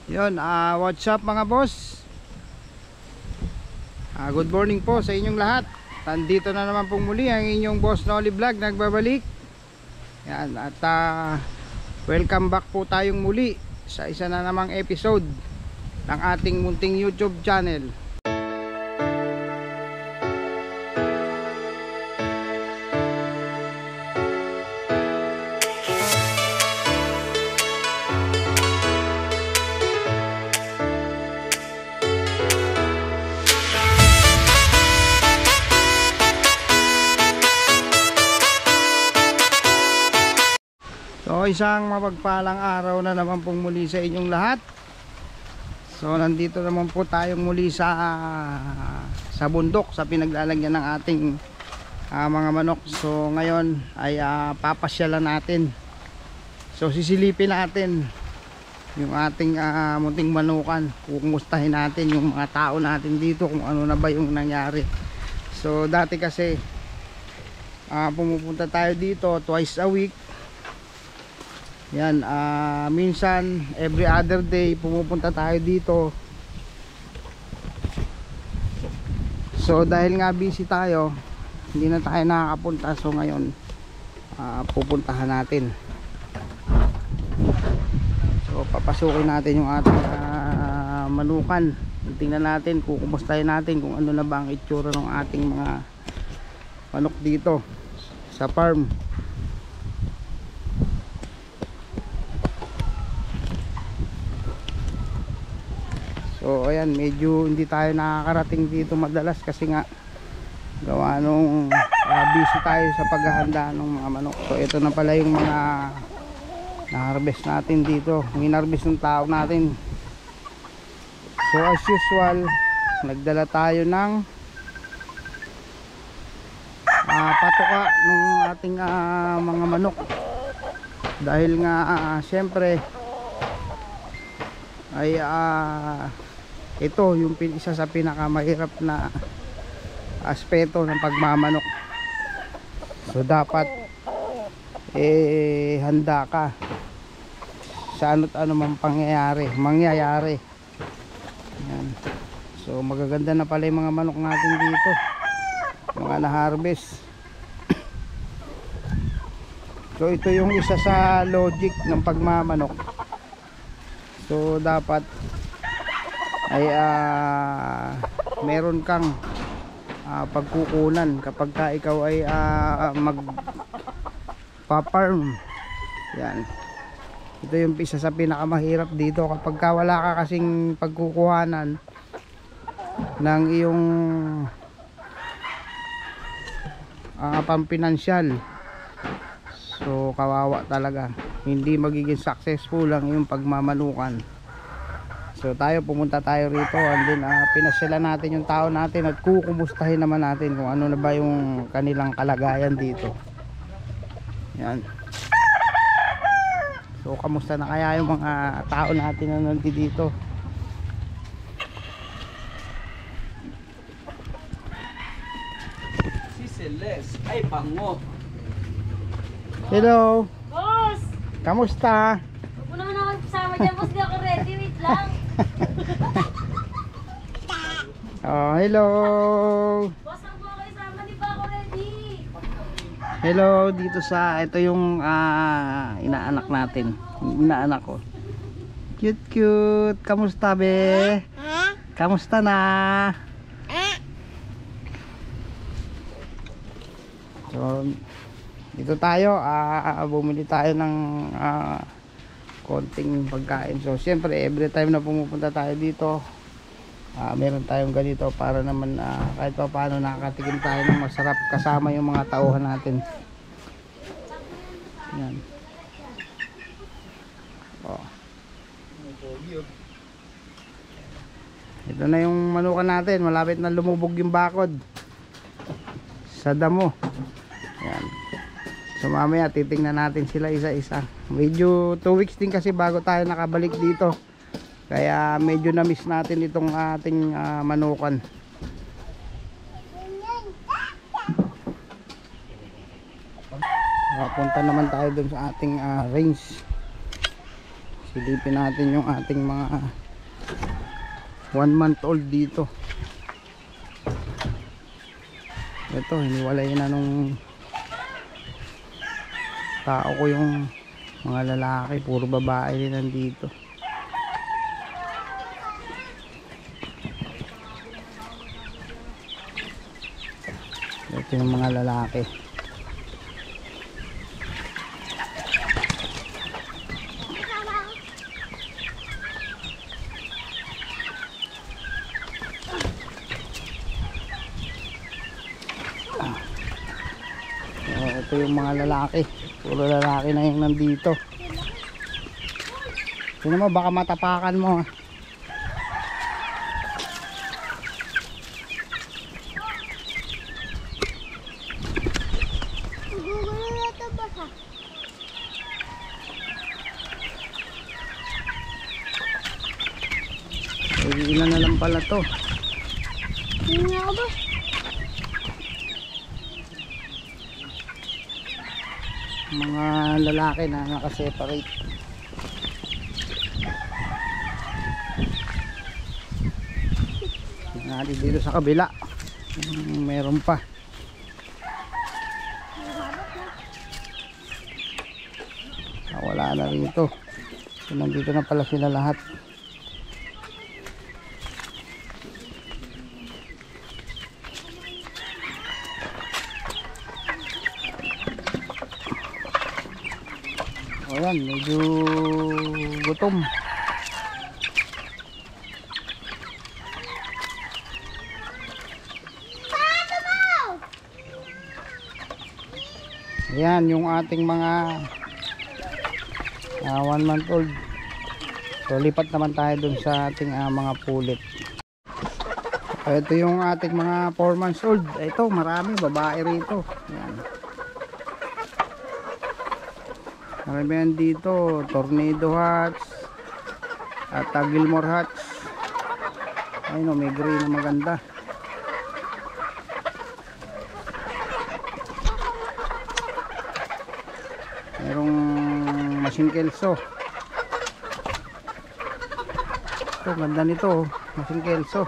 Yun, what's up mga boss? Good morning po sa inyong lahat. Nandito na naman pong muli ang inyong boss Nolly Vlog nagbabalik. Yan, at welcome back po tayong muli sa isa na namang episode ng ating munting YouTube channel. So isang mapagpalang araw na naman pong muli sa inyong lahat. So nandito naman po tayong muli sa bundok, sa pinaglalagyan ng ating mga manok. So ngayon ay papasyalan natin. So sisilipin natin yung ating munting manukan. Kukumustahin natin yung mga tao natin dito kung ano na ba yung nangyari. So dati kasi pumupunta tayo dito twice a week. Yan, minsan every other day pumupunta tayo dito. So dahil nga busy tayo, hindi na tayo nakakapunta. So ngayon pupuntahan natin. So papasukin natin yung ating manukan. Tingnan natin, kukumustahin natin kung ano na ba ang itsura ng ating mga manok dito sa farm. So ayan, medyo hindi tayo nakakarating dito madalas kasi nga gawa nung busy tayo sa paghahanda ng mga manok. So ito na pala yung mga na-harvest natin dito, minarvest ng tao natin. So as usual, nagdala tayo ng patuka ng ating mga manok dahil nga syempre ay ito yung isa sa pinakamahirap na aspeto ng pagmamanok. So dapat handa ka sa ano't ano man mangyayari. Yan. So magaganda na pala yung mga manok natin dito, mga na-harvest. So ito yung isa sa logic ng pagmamanok. So dapat ay meron kang pagkukunan kapag ka ikaw ay magpa-farm. Yan. Ito yung isa sa pinakamahirap dito kapag ka wala ka kasing pagkukuhanan ng iyong pampinansyal. So kawawa talaga. Hindi magiging successful lang yung pagmamanukan. So tayo, pumunta tayo rito and then pinasyalan natin yung tao natin at kukumustahin naman natin kung ano na ba yung kanilang kalagayan dito. Yan. So kamusta na kaya yung mga tao natin na nandito dito? Si Celeste ay bango. Hello. Boss! Kamusta? Huwag mo naman ako kasama dyan, boss. Di ako ready. Wait lang. Oh, hello. Boss, ang buha kayo sama. Di ba ako ready? Hello, dito sa ito yung inaanak natin. Inaanak ko. Cute cute. Kamusta be? Kamusta na? So dito tayo, bumili tayo ng konting pagkain. So siyempre every time na pumupunta tayo dito, meron tayong ganito para naman kahit pa paano nakakatikim tayo ng masarap kasama yung mga tauhan natin. Yan. Oh. Ito na yung manukan natin, malapit na lumubog yung bakod sa damo. Yan. So mamaya titingnan natin sila isa-isa. Medyo 2 weeks din kasi bago tayo nakabalik dito. Kaya medyo na-miss natin itong ating manukan. Punta naman tayo dun sa ating range. Silipin natin yung ating mga 1 month old dito. Ito, hiniwalay na nung tao ko yung mga lalaki, puro babae din nandito. Ito yung mga lalaki. Ito yung mga lalaki, puro lalaki na yung nandito. Sino mo, baka matapakan mo. Ilan na lang pala to. Hindi ako ba? Mga lalaki na nakaseparate. Natin dito sa kabila. Meron pa. Wala na rito. So, nandito na pala sila lahat. Ayan, medyo gutom. Ayan, yung ating mga 1 month old. So lipat naman tayo dun sa ating mga pulit. Ito yung ating mga 4 months old. Ito, marami babae rito. Ayan. Marami yan dito, Tornado Hats at Gilmore Hats. Ayun o, may gray na maganda. Merong Machine Kelso. Ito, ganda nito, Machine Kelso.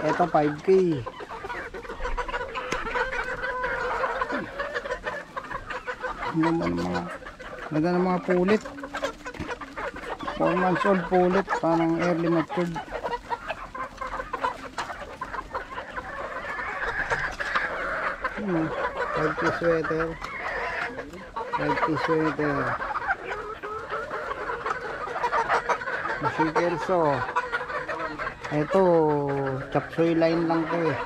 Ito 5K. Ganda ng mga pulit. 4 months old pulit, parang early matured. Ano, 5K sweater. 5K sweater. Machine Kelso. Ito, chapsoy line lang to eh.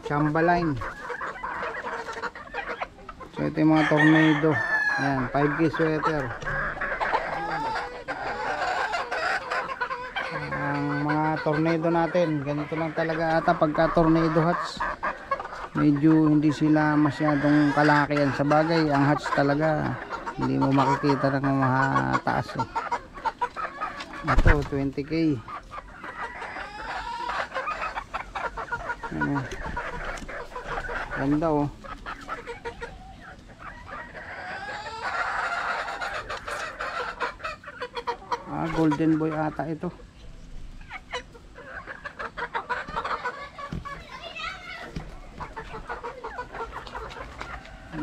Chamba line. So ito yung mga Tornado. Ayan, 5K sweater. Ang mga Tornado natin, ganito lang talaga ata pagka Tornado Hats. Medyo hindi sila masyadong kalakihan. Sa bagay, ang hats talaga hindi mo makikita ng mataas eh. Ito, 20K. Ano, ganda oh. Golden boy ata ito.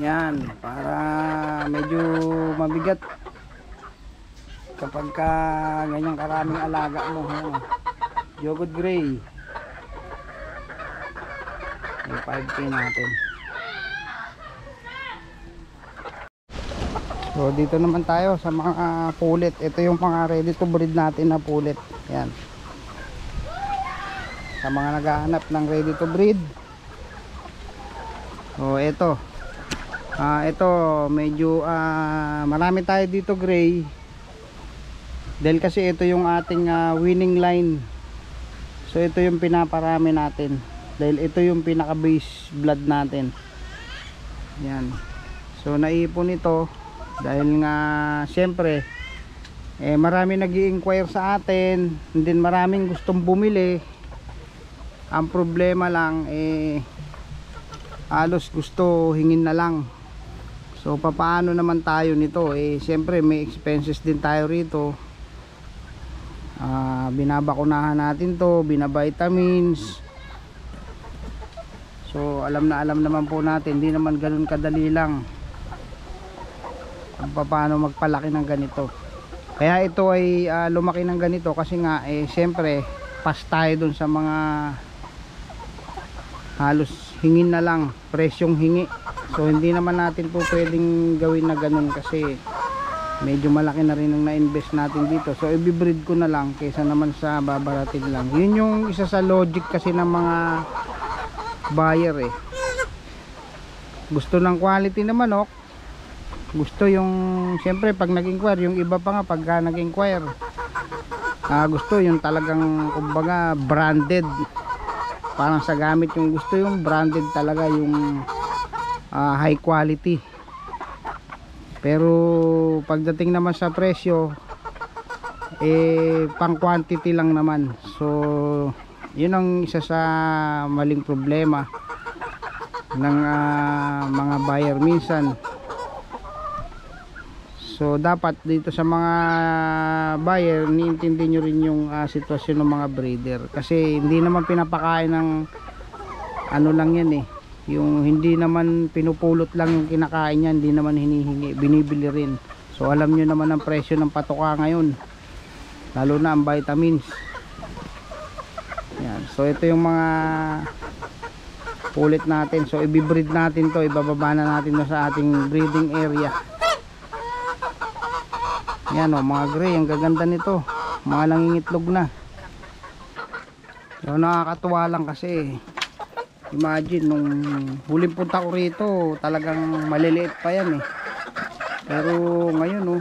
Yan, para medyo mabigat kapag ka ganyang karaming alaga mo. Yogurt gray. Yung 5K natin. So dito naman tayo sa mga pulit. Ito yung mga ready to breed natin na pulit. Yan. Sa mga naghahanap ng ready to breed. So ito. Ito medyo marami tayo dito gray. Dahil kasi ito yung ating winning line. So ito yung pinaparami natin. Dahil ito yung pinaka base blood natin. Yan. So naipon ito. Dahil nga siyempre marami nag-i-inquire sa atin, and then maraming gustong bumili. Ang problema lang halos gusto hingin na lang. So papaano naman tayo nito? Siyempre may expenses din tayo rito. Binabakunahan natin to, binavitamins. So alam naman po natin, hindi naman ganun kadali lang kung paano magpalaki ng ganito. Kaya ito ay lumaki ng ganito kasi nga siyempre pas tayo dun sa mga halos hingin na lang, presyong hingi. So hindi naman natin po pwedeng gawin na ganun kasi medyo malaki na rin ang na-invest natin dito. So i-breed ko na lang kaysa naman sa babaratin lang. Yun yung isa sa logic kasi ng mga buyer gusto ng quality na manok, gusto yung siyempre pag nag-inquire, yung iba pa nga pagka nag-inquire gusto yung talagang kumbaga branded, parang sa gamit yung gusto yung branded talaga, yung high quality. Pero pagdating naman sa presyo pang quantity lang naman. So yun ang isa sa maling problema ng mga buyer minsan. So dapat dito sa mga buyer, niintindi nyo rin yung sitwasyon ng mga breeder, kasi hindi naman pinapakain ng ano lang yan yung hindi naman pinupulot lang yung kinakain yan, hindi naman hinihingi, binibili rin. So alam nyo naman ang presyo ng patoka ngayon, lalo na ang vitamins. Yan. So ito yung mga pulit natin. So i-breed natin to, ibababa na natin to sa ating breeding area. Yan mga gray, ang gaganda nito, mga nangingitlog na. So nakakatuwa lang kasi imagine nung huling punta ko rito talagang maliliit pa yan pero ngayon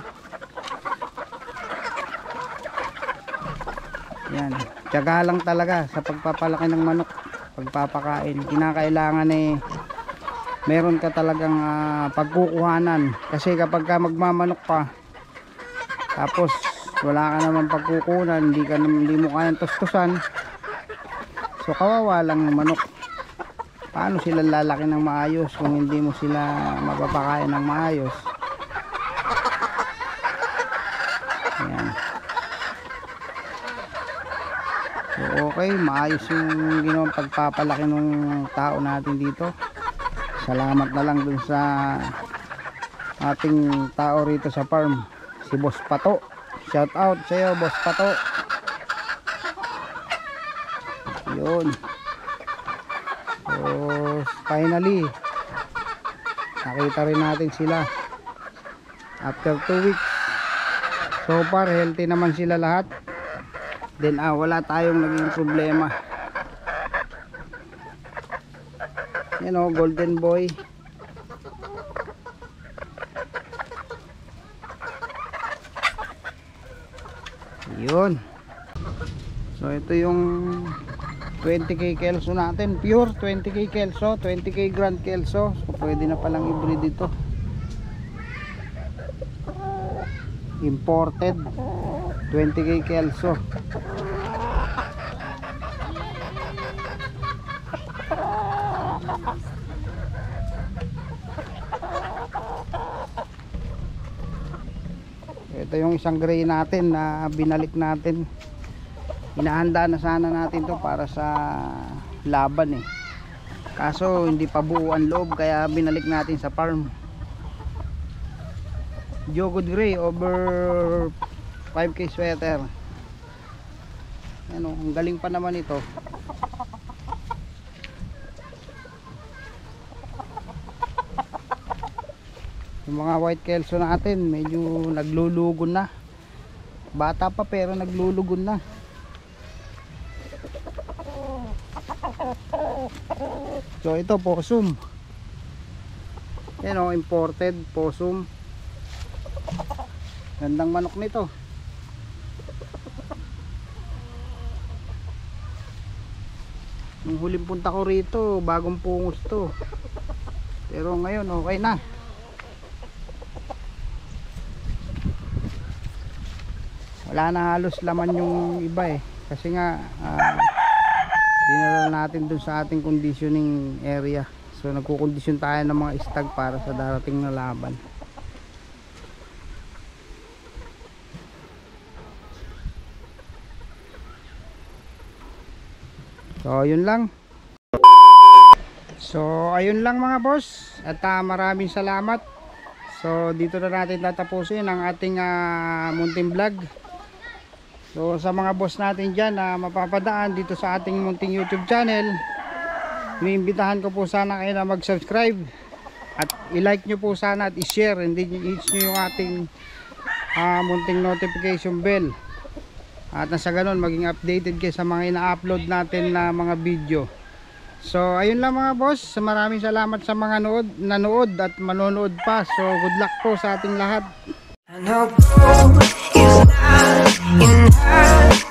yan, tiyaga lang talaga sa pagpapalaki ng manok, pagpapakain. Kinakailangan meron ka talagang pagkukuhanan, kasi kapag ka magmamanok pa tapos wala ka naman pagkukunan, hindi mo kayang tustusan, so kawawa lang ng manok. Paano sila lalaki ng maayos kung hindi mo sila mapapakain ng maayos? Ayan. So okay, maayos yung ginawang pagpapalaki ng tao natin dito. Salamat na lang dun sa ating tao rito sa farm, si Boss Pato. Shout out sa iyo, Boss Pato. Yun. So finally nakita rin natin sila after 2 weeks. So far healthy naman sila lahat. Then wala tayong naging problema. Yan golden boy. Yun. So ito yung 20k kelso natin, pure 20k kelso, 20k grand kelso. So pwede na palang i-breed ito. Imported 20k kelso. Ito yung isang gray natin na binalik natin. Inahanda na sana natin to para sa laban kaso hindi pa buo ang loob, kaya binalik natin sa farm. Jogod gray over 5k sweater. Ano, ang galing pa naman ito. Yung mga white kelso natin medyo naglulugon na. Bata pa pero naglulugon na. So ito possum. Yan imported possum. Gandang manok nito. Nung huling punta ko rito, bagong pungos to. Pero ngayon okay na. Wala na halos laman yung iba kasi nga dinala natin dun sa ating conditioning area So nagkukondisyon tayo ng mga stag para sa darating na laban. So yun lang. So ayun lang mga boss. At maraming salamat. So dito na natin tatapusin ang ating munting vlog. So sa mga boss natin dyan na mapapadaan dito sa ating munting YouTube channel, iniimbitahan ko po sana kayo na mag-subscribe at i-like nyo po sana at i-share, and then i-hit nyo yung ating munting notification bell. At nasa ganun maging updated kayo sa mga ina-upload natin na mga video. So ayun lang mga boss, maraming salamat sa mga nanood at manonood pa. So good luck po sa ating lahat. I know gold is not enough.